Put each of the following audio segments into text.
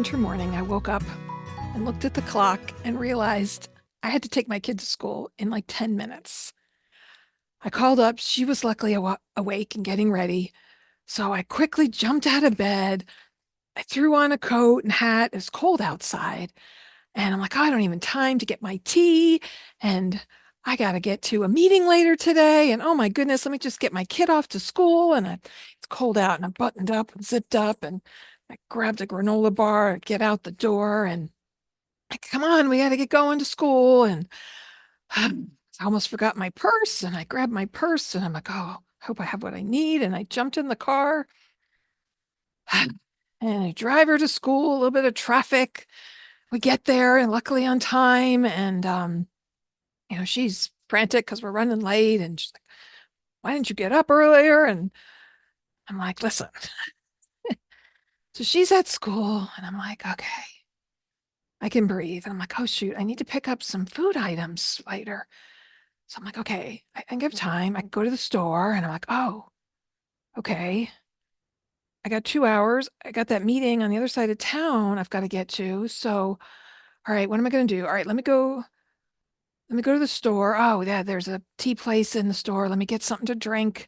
winter morning, I woke up and looked at the clock and realized I had to take my kid to school in like 10 minutes. I called up. She was luckily awake and getting ready. So I quickly jumped out of bed. I threw on a coat and hat. It was cold outside. And I'm like, oh, I don't even time to get my tea. And I got to get to a meeting later today. And oh my goodness, let me just get my kid off to school. It's cold out and I'm buttoned up and zipped up. And I grabbed a granola bar and get out the door. And like, come on, we got to get going to school. And I almost forgot my purse. And I grabbed my purse and I'm like, oh, I hope I have what I need. And I jumped in the car and I drive her to school, a little bit of traffic. We get there and luckily on time. And, she's frantic because we're running late. And she's like, why didn't you get up earlier? And I'm like, listen. So she's at school and I'm like, okay, I can breathe. And I'm like, oh, shoot, I need to pick up some food items later. So I'm like, okay, I think I have time. I can go to the store. And I'm like, oh, okay. I got 2 hours. I got that meeting on the other side of town I've got to get to. So, all right, what am I going to do? All right, let me go. Let me go to the store. Oh, yeah, there's a tea place in the store. Let me get something to drink.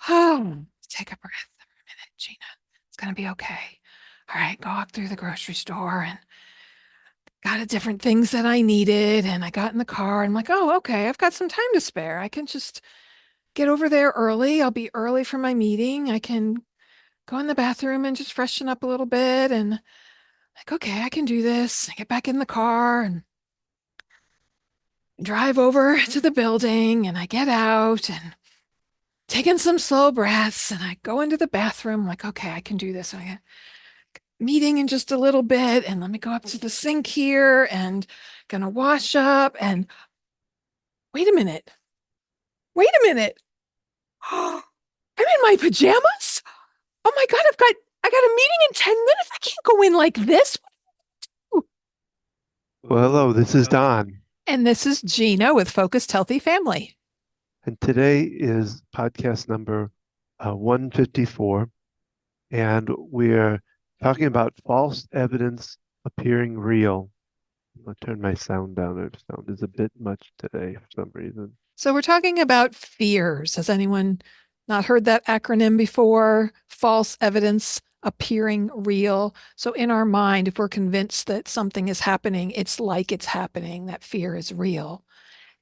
Oh, take a breath for a minute, Gina. It's going to be okay. All right, go walk through the grocery store and got the different things that I needed. And I got in the car and I'm like, oh, okay, I've got some time to spare. I can just get over there early. I'll be early for my meeting. I can go in the bathroom and just freshen up a little bit. And like, okay, I can do this. I get back in the car and drive over to the building and I get out and taking some slow breaths and I go into the bathroom. I'm like, okay, I can do this. I got a meeting in just a little bit and let me go up to the sink here and gonna wash up and wait a minute. Wait a minute. I'm in my pajamas? Oh my God, I got a meeting in 10 minutes. I can't go in like this. Well, hello, this is Don, And this is Gina with Focused Healthy Family. and today is podcast number 154, and we're talking about false evidence appearing real. I'll turn my sound down. Our sound is a bit much today for some reason. So we're talking about fears. Has anyone not heard that acronym before? False evidence appearing real. So in our mind, if we're convinced that something is happening, it's like it's happening, that fear is real.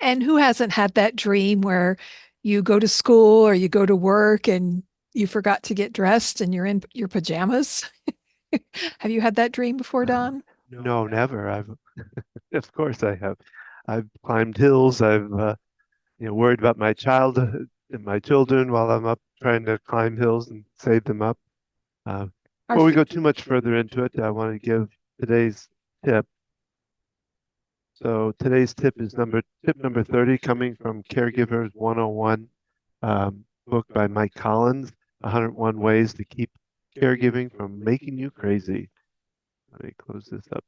And who hasn't had that dream where you go to school or you go to work and you forgot to get dressed and you're in your pajamas? Have you had that dream before, Don? No, never. Of course, I have. I've climbed hills. I've, worried about my child and my children while I'm up trying to climb hills and save them up. Uh, Our Before we fe- go too much further into it, I want to give today's tip. So today's tip number 30, coming from Caregivers 101, book by Mike Collins, 101 Ways to Keep Caregiving from Making You Crazy. Let me close this up.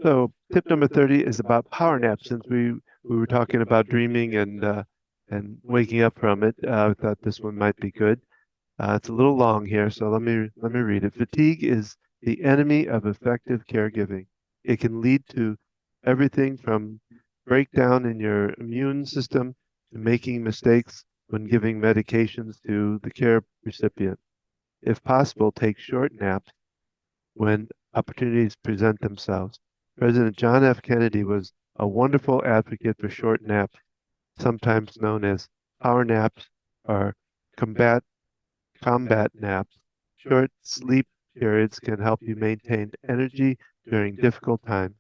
So tip number 30 is about power naps. Since we were talking about dreaming and waking up from it, I thought this one might be good. It's a little long here, so let me read it. Fatigue is the enemy of effective caregiving. It can lead to everything from breakdown in your immune system to making mistakes when giving medications to the care recipient. If possible, take short naps when opportunities present themselves. President John F. Kennedy was a wonderful advocate for short naps, sometimes known as power naps or combat combat naps. Short sleep periods can help you maintain energy during difficult times.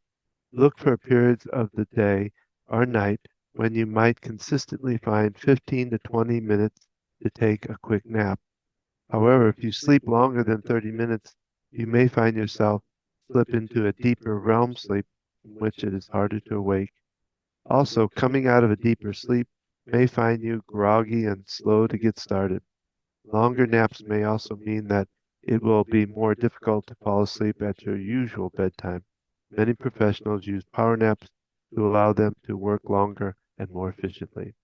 Look for periods of the day or night when you might consistently find 15 to 20 minutes to take a quick nap. However, if you sleep longer than 30 minutes, you may find yourself slip into a deeper REM sleep from which it is harder to awake. Also, coming out of a deeper sleep may find you groggy and slow to get started. Longer naps may also mean that it will be more difficult to fall asleep at your usual bedtime. Many professionals use power naps to allow them to work longer and more efficiently.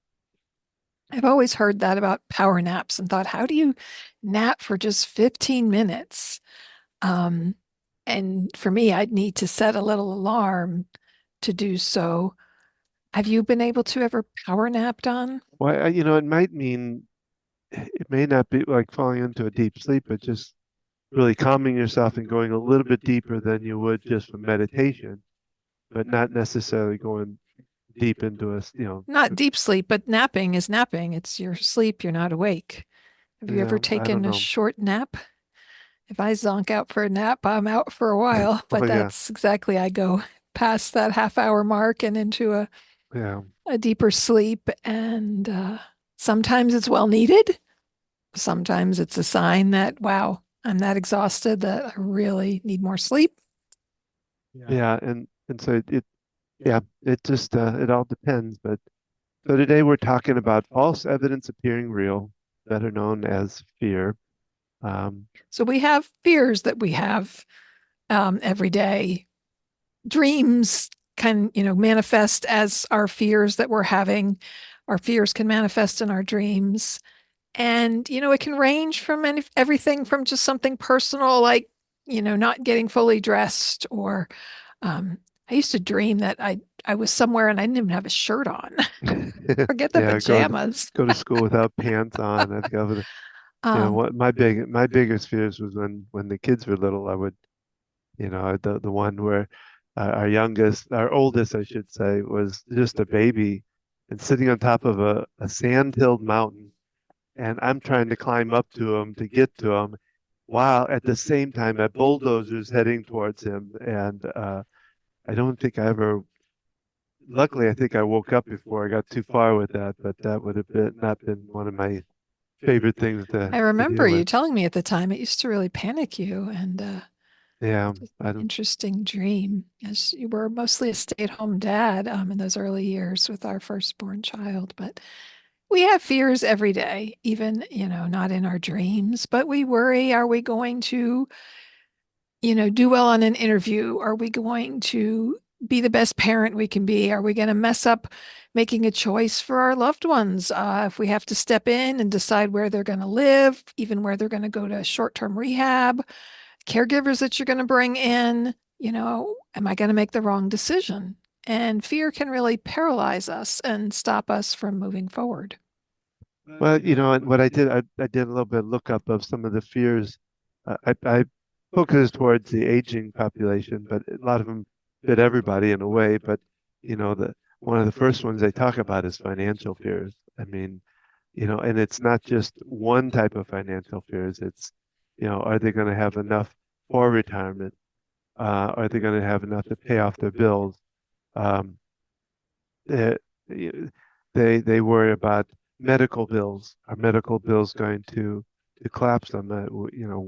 I've always heard that about power naps and thought, how do you nap for just 15 minutes? Um, and for me, I'd need to set a little alarm to do so. Have you been able to ever power nap, Don? Well, it might mean it may not be like falling into a deep sleep, but just really calming yourself and going a little bit deeper than you would just from meditation, but not necessarily going deep into Not deep sleep, but napping is napping. It's your sleep, you're not awake. Have you ever I don't taken a know. short nap? If I zonk out for a nap, I'm out for a while, Oh but yeah, that's exactly, I go past that half-hour mark and into yeah, a deeper sleep. And sometimes it's well needed. Sometimes it's a sign that, wow, I'm that exhausted that I really need more sleep. yeah, and so yeah, it just it all depends. But so today we're talking about false evidence appearing real, better known as fear. Um, So we have fears that we have every day. Dreams can, manifest as our fears that we're having. Our fears can manifest in our dreams. And, it can range from everything from just something personal, like, not getting fully dressed, or um, I used to dream that I was somewhere and I didn't even have a shirt on. Forget the yeah, pajamas. go to school without pants on. I think I would, Um, what my biggest fears was when the kids were little. I would, the one where our oldest, I should say, was just a baby and sitting on top of a sand-hilled mountain, and I'm trying to climb up to him to get to him, while at the same time a bulldozer's heading towards him, and I don't think I ever. Luckily, I think I woke up before I got too far with that, but that would have been not been one of my favorite things I to remember deal you with. telling me at the time it used to really panic you, and Yeah, I don't. interesting dream, as you were mostly a stay-at-home dad in those early years with our firstborn child. But we have fears every day, even, not in our dreams, but we worry, are we going to, do well on an interview? Are we going to be the best parent we can be? Are we going to mess up making a choice for our loved ones? If we have to step in and decide where they're going to live, even where they're going to go to short-term rehab, caregivers that you're going to bring in, am I going to make the wrong decision? And fear can really paralyze us and stop us from moving forward. Well, and what I did a little bit of lookup of some of the fears. I focused towards the aging population, but a lot of them fit everybody in a way. But the one of the first ones they talk about is financial fears. I mean, and it's not just one type of financial fears. It's, are they going to have enough for retirement? Are they going to have enough to pay off their bills? Um, eh, they worry about medical bills. Are medical bills going to collapse them?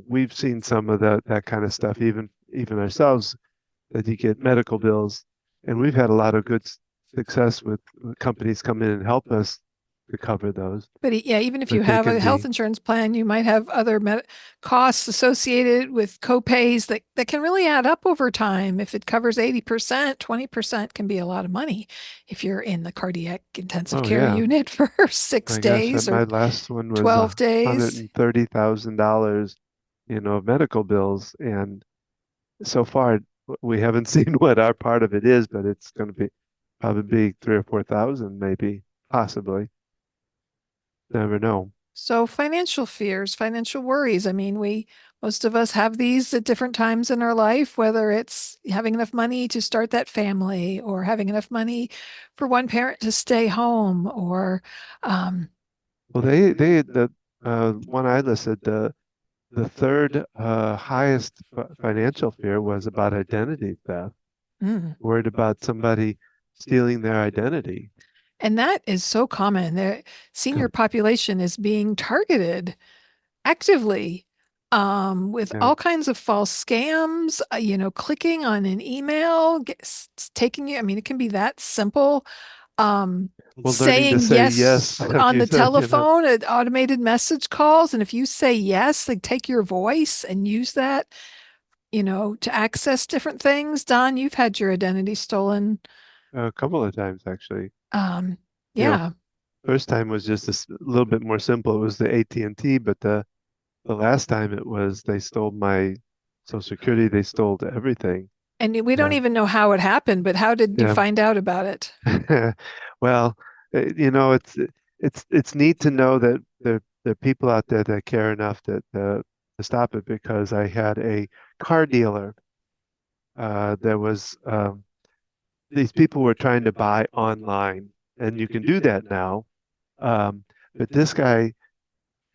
We've seen some of that kind of stuff, even ourselves, that you get medical bills, and we've had a lot of good success with companies come in and help us to cover those, But yeah, even if you but they have can a health be. insurance plan, you might have other costs associated with copays that can really add up over time. If it covers 80%, 20% can be a lot of money if you're in the cardiac intensive Oh care yeah, unit for six my gosh, days or my last one was 12 a hundred days. and thirty thousand dollars, of medical bills, and so far we haven't seen what our part of it is, but it's going to be probably be 3 or 4 thousand, maybe, possibly. Never know. So financial fears, financial worries. I mean, most of us have these at different times in our life, whether it's having enough money to start that family or having enough money for one parent to stay home or, um, Well, the one I listed, the third highest financial fear was about identity theft, mm. worried about somebody stealing their identity. And that is so common. The senior population is being targeted actively with Yeah. all kinds of false scams, clicking on an email, taking you. I mean, it can be that simple. Well, learning to Saying say yes, yes like on you the said, telephone, automated message calls. And if you say yes, they take your voice and use that, to access different things. Don, you've had your identity stolen. a couple of times actually. Um, You know, yeah. first time was just little bit more simple. It was the AT&T, but the last time it was they stole my Social Security. They stole everything. And we don't Yeah. even know how it happened, but how did you Yeah. find out about it? Well, it's neat to know that there are people out there that care enough to stop it because I had a car dealer. There was these people were trying to buy online, and you can do that now. Um, but this guy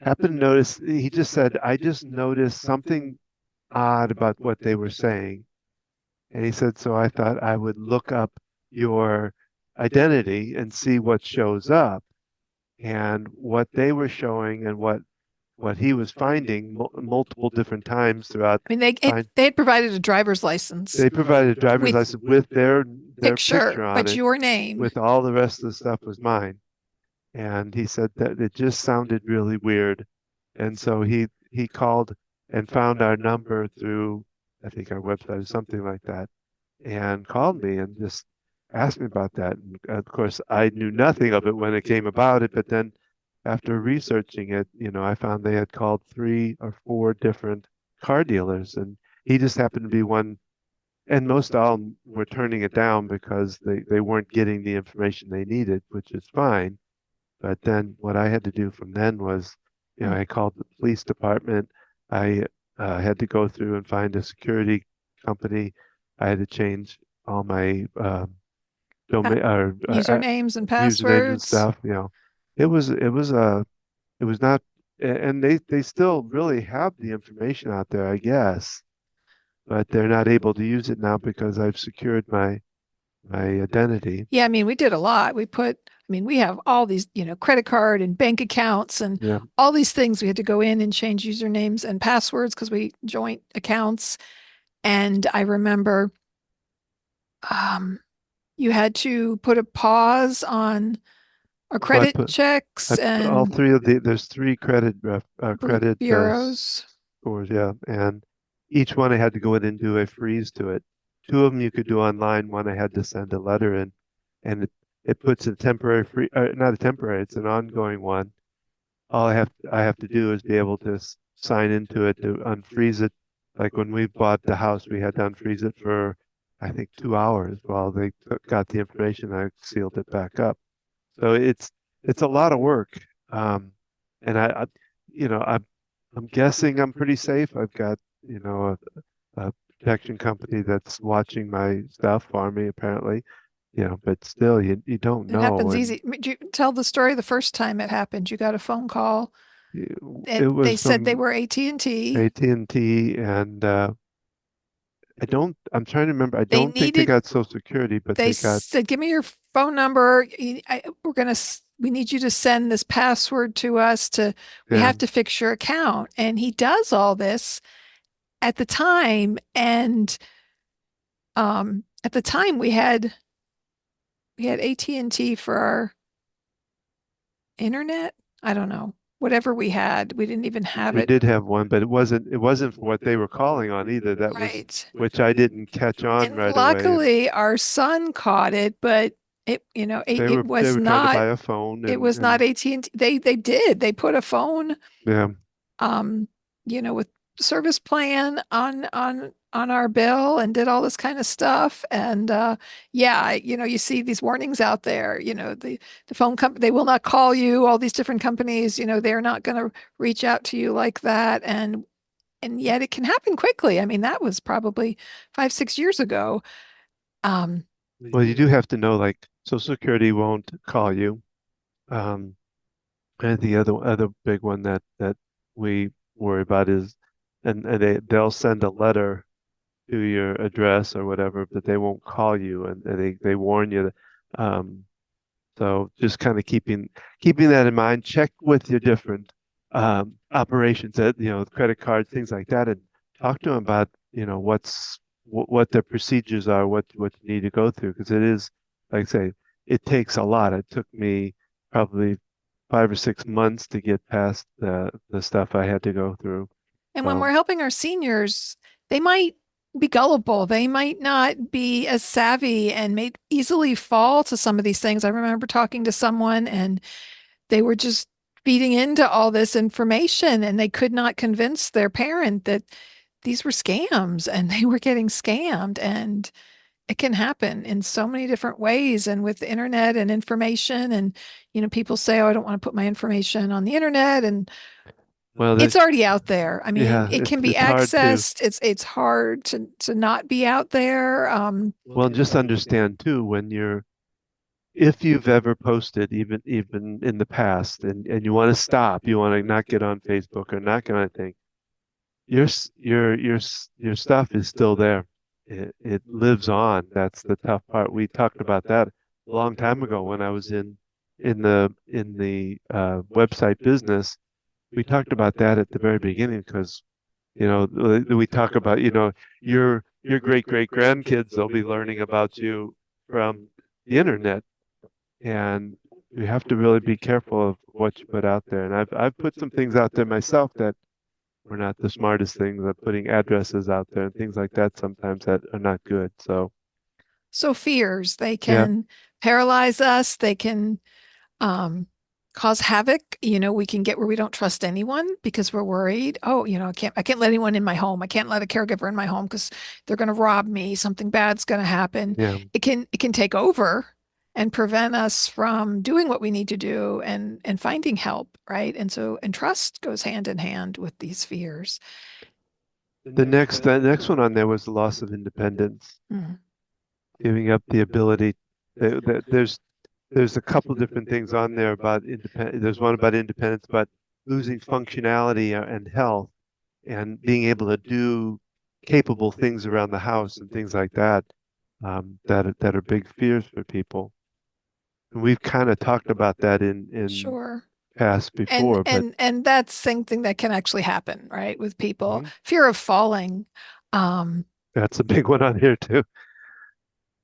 happened to notice. He just said, "I just noticed something odd about what they were saying." And he said, "So I thought I would look up your identity and see what shows up." And what they were showing and what he was finding multiple different times throughout I mean, they find they had provided a driver's license they provided a driver's with license with their picture, picture on but it, your name. with all the rest of the stuff was mine. And he said that it just sounded really weird. And so he called and found our number through, I think, our website or something like that, and called me and just asked me about that. And of course, I knew nothing of it when it came about it, but then after researching it, I found they had called 3 or 4 different car dealers, and he just happened to be one. And most all of them were turning it down because they weren't getting the information they needed, which is fine. But then what I had to do from then was, Hmm. I called the police department. I had to go through and find a security company. I had to change all my Pa- domain or Usernames and usernames and passwords. stuff. It was not, and they still really have the information out there, I guess, but they're not able to use it now because I've secured my identity. Yeah, I mean, we did a lot. I mean, we have all these, credit card and bank accounts and Yeah. all these things. We had to go in and change usernames and passwords because we joint accounts. And I remember um, you had to put a pause on our So credit checks all and three of there's 3 credit bureaus. scores, yeah, and each one I had to go in and do a freeze to it. 2 of them you could do online. One I had to send a letter in, and it puts a temporary free, not a temporary, it's an ongoing one. All I have to do is be able to sign into it to unfreeze it. Like when we bought the house, we had to unfreeze it for I think 2 hours while they got the information. I sealed it back up. So it's a lot of work. Um, and I'm guessing I'm pretty safe. I've got, a protection company that's watching my stuff for me, apparently. But still, you don't It know. happens And easy. Do you tell the story the first time it happened? You got a phone call. it, It, it they was said they from were AT&T. AT&T, and I'm trying to remember. I They don't think they needed, got Social Security, but they they got, said, give me your phone number. We need you to send this password to us we yeah. have to fix your account. And he does all this at the time. And at the time we had AT&T for our internet. I don't know. Whatever we had, we didn't even have We it did have one, but it wasn't for what they were calling on either. That was right. which I didn't catch on And right away. And luckily our son caught it, but they it were they was were trying to not buy a phone it and was not AT&T. They put a phone yeah. um with service plan on our bill and did all this kind of stuff. And yeah, you see these warnings out there, the phone company, they will not call you, all these different companies, they're not going to reach out to you like that. And yet it can happen quickly. I mean, that was probably 5, 6 years ago. um Well, you do have to know, like, Social Security won't call you. Um, and the other big one that we worry about is, and they'll send a letter to your address or whatever, but they won't call you, and they warn you. Um, So just kind of keeping that in mind. Check with your different operations, that credit cards, things like that, and talk to them about what their procedures are, what you need to go through, because it is, like I say, it takes a lot. It took me probably 5 or 6 months to get past the stuff I had to go through. and when So we're helping our seniors, they might be gullible, they might not be as savvy and may easily fall to some of these things. I remember talking to someone and they were just feeding into all this information and they could not convince their parent that these were scams and they were getting scammed. And it can happen in so many different ways. And with the internet and information, and, people say, oh, I don't want to put my information on the internet. And Well, it's that already out there. I mean, yeah, it can be it's hard to accessed. It's hard to not be out there. well just understand too when you're if you've ever posted even in the past and you want to stop, you want to not get on Facebook or not get on anything, your stuff is still there. It lives on. That's the tough part. We talked about that a long time ago when I was in the website business. We talked about that at the very beginning because we talk about your great grandkids, they'll be learning about you from the internet, and you have to really be careful of what you put out there. And I've put some things out there myself that were not the smartest things. Of putting addresses out there and things like that sometimes that are not good. So So fears, they yeah, can paralyze us. They can um, cause havoc. We can get where we don't trust anyone because we're worried. Oh, I can't let anyone in my home. I can't let a caregiver in my home because they're going to rob me. Something bad's going to happen. yeah, It can take over and prevent us from doing what we need to do and finding help, right? And trust goes hand in hand with these fears. the next one on there was the loss of independence, Mm, giving up the ability. There's a couple different things on there about independence. There's one about independence, but losing functionality and health and being able to do capable things around the house and things like that, that are big fears for people. And we've kind of talked about that in sure. past And before, but and and that's something that can actually happen, right? With people, mhm, fear of falling. Um, that's a big one on here too.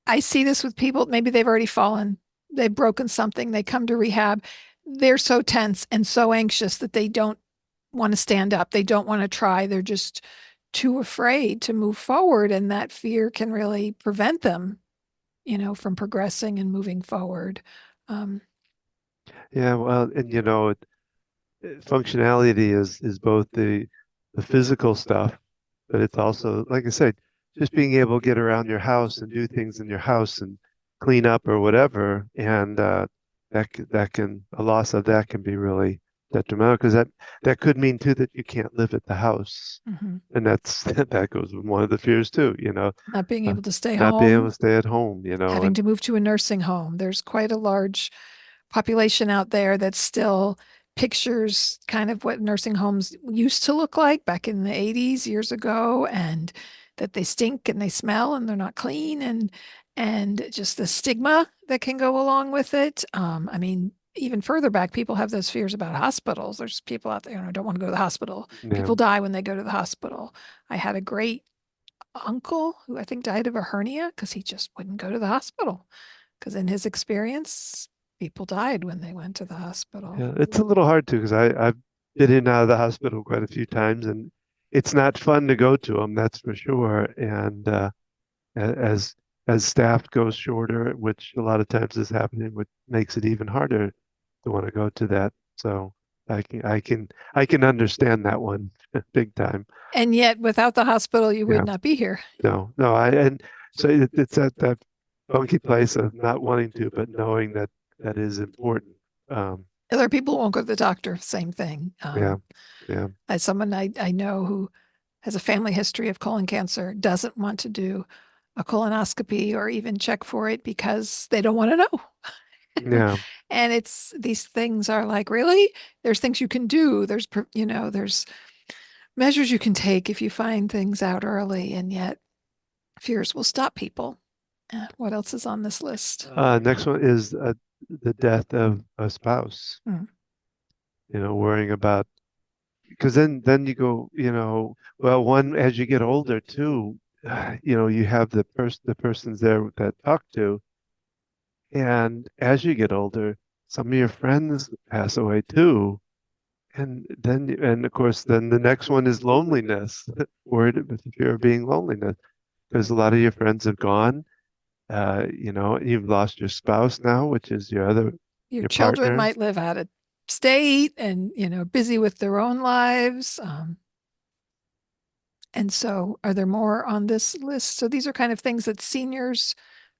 I see this with people, maybe they've already fallen, they've broken something, they come to rehab, they're so tense and so anxious that they don't want to stand up, they don't want to try, they're just too afraid to move forward, and that fear can really prevent them, from progressing and moving forward. Um, Yeah, well, and functionality is both the physical stuff, but it's also, like I said, just being able to get around your house and do things in your house and clean up or whatever, and a loss of that can be really detrimental because that could mean too that you can't live at the house, mhm. and that's that goes with one of the fears too, Not being uh, able to stay not being able home, to stay at home, having and to move to a nursing home. There's quite a large population out there that still pictures kind of what nursing homes used to look like back in the 80s years ago, and that they stink and they smell and they're not clean, and just the stigma that can go along with it. I mean, even further back, people have those fears about hospitals. There's people out there, don't want to go to the hospital. yeah, People die when they go to the hospital. I had a great uncle who I think died of a hernia because he just wouldn't go to the hospital. Because in his experience, people died when they went to the hospital. yeah. It's a little hard too because I've been in and out of the hospital quite a few times, and it's not fun to go to them, that's for sure. And as staff goes shorter, which a lot of times is happening, which makes it even harder to want to go to that. So I can understand that one big time. And yet, without the hospital, you would Yeah, not be here. no, and so it's at that funky place of not wanting to, but knowing that that is important. Um, Other people won't go to the doctor, same thing. yeah, yeah, As someone I know who has a family history of colon cancer, doesn't want to do a colonoscopy or even check for it because they don't want to know. yeah, And these things are like, really? There's things you can do. There's measures you can take if you find things out early, and yet fears will stop people. What else is on this list? Next one is the death of a spouse. Hmm. Worrying about because then you go, well, one as you get older too, you have the persons there that talk to, and as you get older, some of your friends pass away too, and of course then the next one is loneliness, worried with the fear of being loneliness because a lot of your friends have gone. You've lost your spouse now, which is Your your children partner. might live out of state and, busy with their own lives. And so, are there more on this list? So, these are kind of things that seniors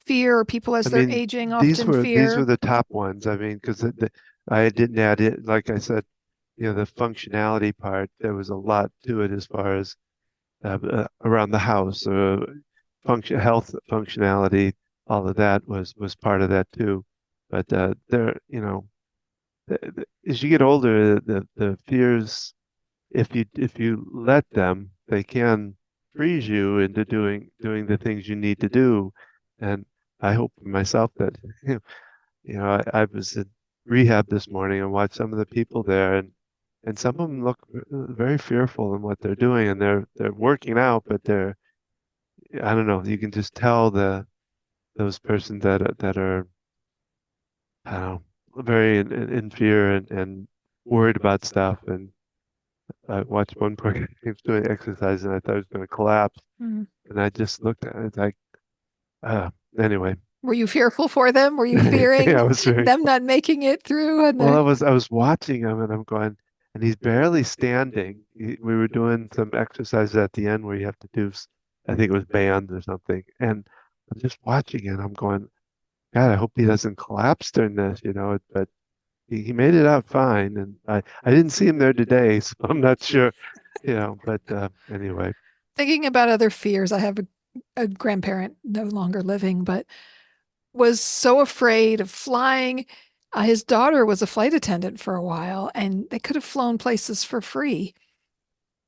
fear, or people as I they're mean, aging these often were fear. the top ones. I mean, because I didn't add it, like I said, the functionality part. There was a lot to it as far as around the house, health functionality. All of that was part of that too. But as you get older, the fears, if you let them, they can freeze you into doing the things you need to do. And I hope for myself that I was in rehab this morning and watched some of the people there, and some of them look very fearful in what they're doing, and they're working out, but I don't know, you can just tell those persons that are I don't know, very in fear and worried about stuff. And I watched one poor guy, he was doing exercise, and I thought he was going to collapse. Mm. And I just looked at it like, uh, anyway. Were you fearful for them? Were you Yeah, I fearing was very, them not making it through? And well, the I was watching him and I'm going, and he's barely standing. We were doing some exercises at the end where you have to do, I think it was bands or something. And I'm just watching it. I'm going, God, I hope he doesn't collapse during this, but he made it out fine. And I didn't see him there today, so I'm not sure, but anyway. thinking about other fears, I have a grandparent no longer living, but was so afraid of flying. His daughter was a flight attendant for a while, and they could have flown places for free.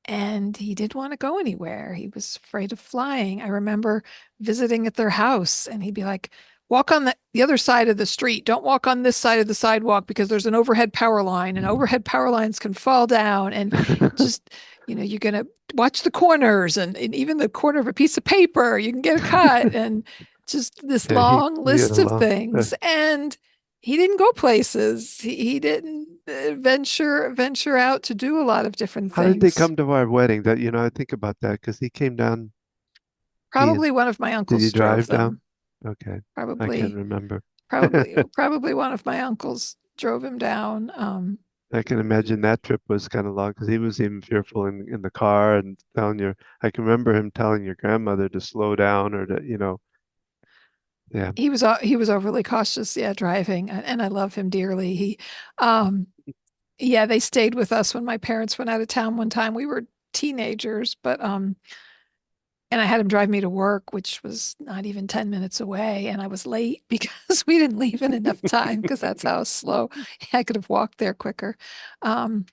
And he didn't want to go anywhere. He was afraid of flying. I remember visiting at their house, and he'd be like, walk on the other side of the street. Don't walk on this side of the sidewalk because there's an overhead power line, and overhead power lines can fall down. And just, you're going to watch the corners, and even the corner of a piece of paper, you can get a cut. And just this Yeah, he long leave it list of alone. things. And he didn't go places. He didn't venture out to do a lot of different How did they things. come to our wedding? That, I think about that because he came down. He Probably one of my Did uncles you drove drive them. down? Okay. I can't Probably, remember. probably one of my uncles drove him down. I can imagine that trip was kind of long because he was even fearful in the car and I can remember him telling your grandmother to slow down or yeah. He was overly cautious, yeah, driving, and I love him dearly. Um, yeah, they stayed with us when my parents went out of town one time. We were teenagers, but and I had him drive me to work, which was not even 10 minutes away. And I was late because we didn't leave in enough time because that's how slow I could have walked there quicker. Um,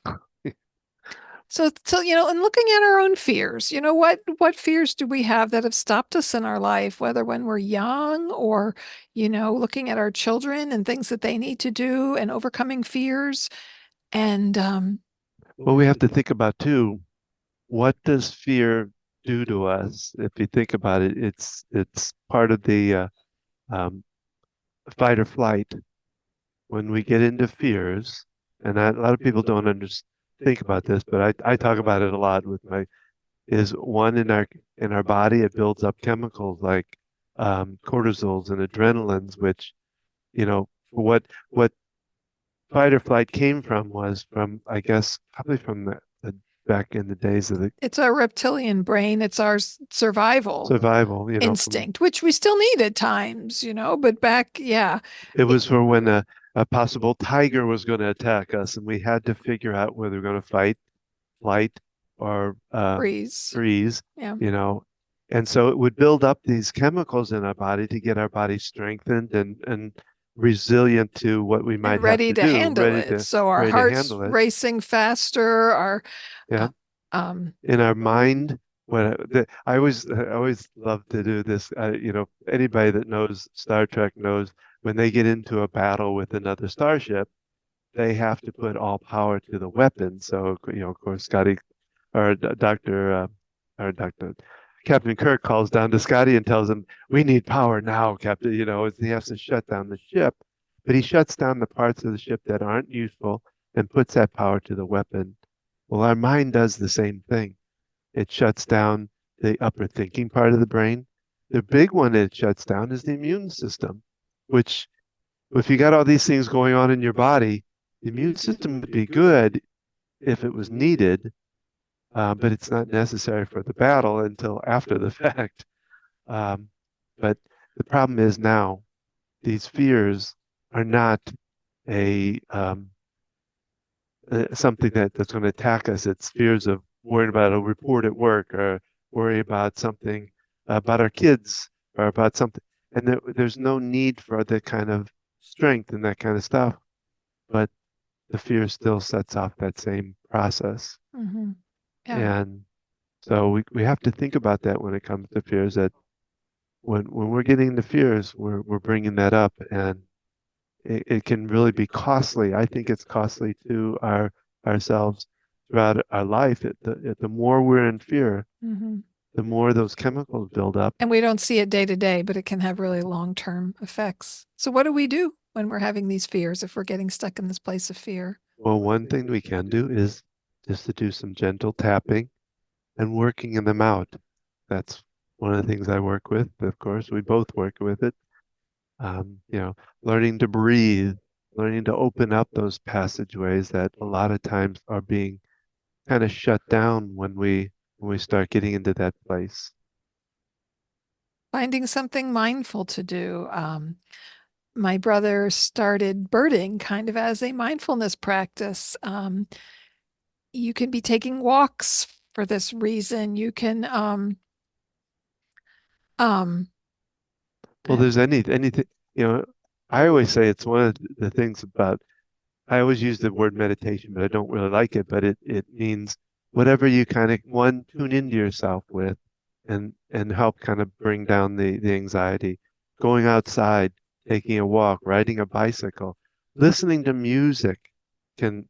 so, and looking at our own fears, what fears do we have that have stopped us in our life, whether when we're young or, looking at our children and things that they need to do and overcoming fears. And Well, we have to think about too, what does fear do to us? If you think about it, it's part of the um, fight or flight. When we get into fears, and a lot of people don't think about this, but I talk about it a lot with is one in our body, it builds up chemicals like cortisols and adrenalines, which, what fight or flight came from was from, I guess, probably from the back in the days of the it's our reptilian brain, it's our survival survival, from instinct, which we still need at times, but back, yeah, it it was for when a possible tiger was going to attack us, and we had to figure out whether we're going to fight, flight, or freeze. freeze, Yeah. you know. And so it would build up these chemicals in our body to get our body strengthened and resilient to what we And might have ready to to do, handle it. So our ready to heart's handle it. racing faster, our, Yeah. uh, um, In our mind, I always love to do this. Anybody that knows Star Trek knows when they get into a battle with another starship, they have to put all power to the weapon. So, of course, Scotty or Dr. Captain Kirk calls down to Scotty and tells him, "We need power now, Captain." He has to shut down the ship, but he shuts down the parts of the ship that aren't useful and puts that power to the weapon. Well, our mind does the same thing. It shuts down the upper thinking part of the brain. The big one it shuts down is the immune system, which, if you got all these things going on in your body, the immune system would be good if it was needed, but it's not necessary for the battle until after the fact. Um, but the problem is now these fears are not a something that's going to attack us. It's fears of worrying about a report at work or worry about something about our kids or about something. And there's no need for the kind of strength and that kind of stuff, but the fear still sets off that same process. Hmm. Yeah. And so we have to think about that when it comes to fears, that when we're getting the fears, we're bringing that up, and it can really be costly. I think it's costly to ourselves throughout our life. The more we're in fear, Hmm. the more those chemicals build up. And we don't see it day to day, but it can have really long-term effects. So what do we do when we're having these fears if we're getting stuck in this place of fear? Well, one thing we can do is just to do some gentle tapping and working in them out. That's one of the things I work with. Of course, we both work with it. You know, learning to breathe, learning to open up those passageways that a lot of times are being kind of shut down when we start getting into that place. Finding something mindful to do. My brother started birding kind of as a mindfulness practice. You can be taking walks for this reason. You can um Well, there's anything, you know, I always say it's one of the things about, I always use the word meditation, but I don't really like it, but it means whatever you kind of one tune into yourself with and help kind of bring down the anxiety. Going outside, taking a walk, riding a bicycle, listening to music can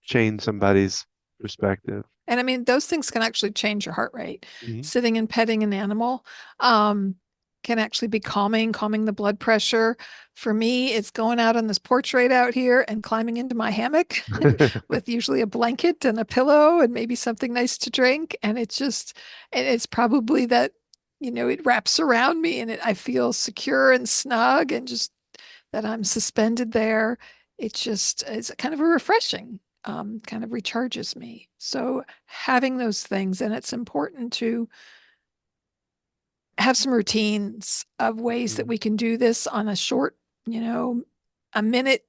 change somebody's perspective. And I mean, those things can actually change your heart rate. Mhm. Sitting and petting an animal um, can actually be calming the blood pressure. For me, it's going out on this porch right out here and climbing into my hammock with usually a blanket and a pillow and maybe something nice to drink. And and it's probably that, it wraps around me and I feel secure and snug and just that I'm suspended there. It's kind of a refreshing, kind of recharges me. So having those things, and it's important to have some routines of ways that Mhm. we can do this on a short, a minute,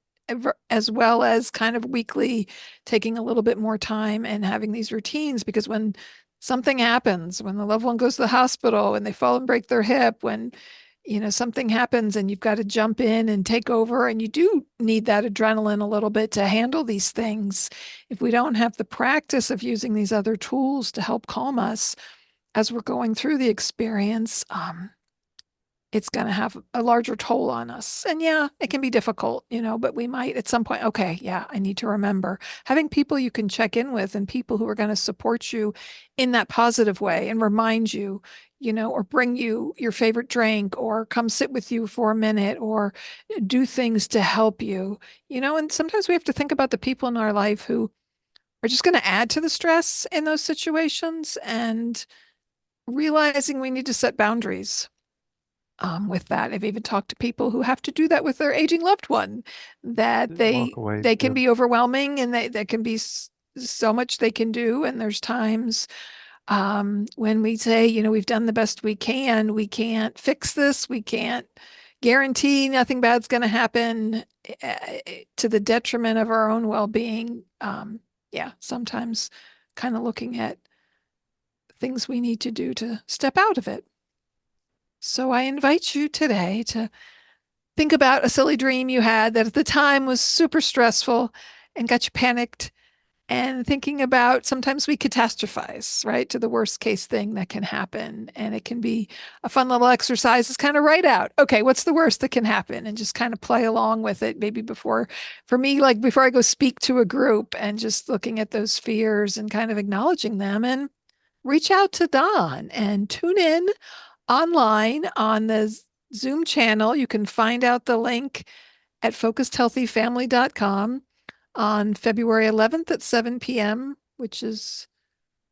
as well as kind of weekly, taking a little bit more time and having these routines. Because when something happens, when the loved one goes to the hospital, when they fall and break their hip, when something happens and you've got to jump in and take over, and you do need that adrenaline a little bit to handle these things. If we don't have the practice of using these other tools to help calm us as we're going through the experience, it's going to have a larger toll on us. And yeah, it can be difficult, but we might at some point, okay, yeah, I need to remember having people you can check in with and people who are going to support you in that positive way and remind you, or bring you your favorite drink or come sit with you for a minute or do things to help you, and sometimes we have to think about the people in our life who are just going to add to the stress in those situations and realizing we need to set boundaries with that. I've even talked to people who have to do that with their aging loved one, that Walk they away. they can Yeah. be overwhelming and they can be so much they can do. And there's times when we say, we've done the best we can, we can't fix this, we can't guarantee nothing bad's going to happen to the detriment of our own well-being. Yeah, sometimes kind of looking at things we need to do to step out of it. So I invite you today to think about a silly dream you had that at the time was super stressful and got you panicked. And thinking about sometimes we catastrophize, right, to the worst case thing that can happen. And it can be a fun little exercise is kind of write out, okay, what's the worst that can happen? And just kind of play along with it. Maybe for me, like before I go speak to a group and just looking at those fears and kind of acknowledging them and reach out to Don and tune in online on the Zoom channel. You can find out the link at focusedhealthyfamily.com on February 11th at 7 p.m., which is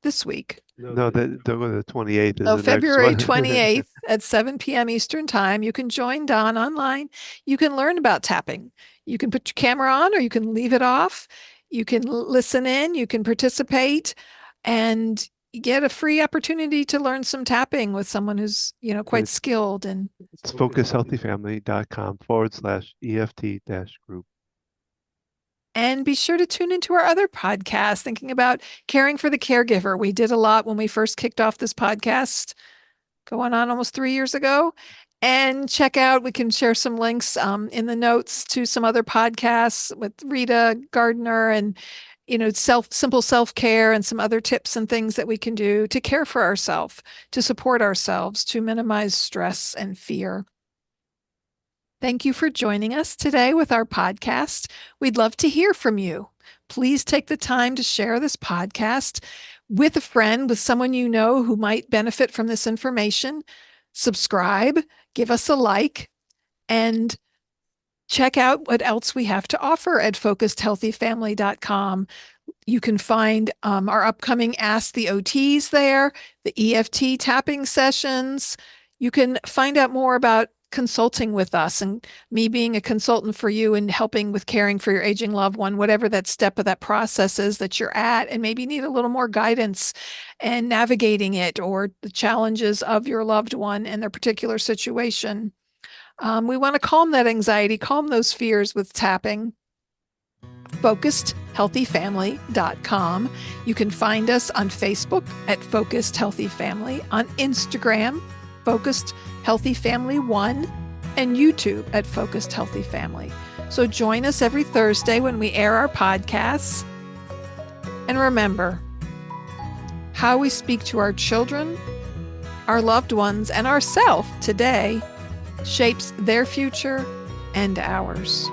this week. No, the 28th is So the next February one. 28th at 7 p.m. Eastern Time, you can join Don online. You can learn about tapping. You can put your camera on or you can leave it off. You can listen in, you can participate. and get a free opportunity to learn some tapping with someone who's, quite It's, skilled. And it's focushealthyfamily.com/EFT-group. be sure to tune into our other podcast, thinking about caring for the caregiver. We did a lot when we first kicked off this podcast, going on almost 3 years ago. And check out, we can share some links in the notes to some other podcasts with Rita Gardner and, simple self-care and some other tips and things that we can do to care for ourselves, to support ourselves, to minimize stress and fear. Thank you for joining us today with our podcast. We'd love to hear from you. Please take the time to share this podcast with a friend, with someone you know who might benefit from this information. Subscribe, give us a like, and check out what else we have to offer at focusedhealthyfamily.com. You can find our upcoming Ask the OTs there, the EFT tapping sessions. You can find out more about consulting with us and me being a consultant for you and helping with caring for your aging loved one, whatever that step of that process is that you're at, and maybe need a little more guidance and navigating it or the challenges of your loved one and their particular situation. We want to calm that anxiety, calm those fears with tapping. FocusedHealthyFamily.com. You can find us on Facebook at Focused Healthy Family, on Instagram, Focused Healthy Family 1, and YouTube at Focused Healthy Family. So join us every Thursday when we air our podcasts. And remember, how we speak to our children, our loved ones, and ourselves today shapes their future and ours.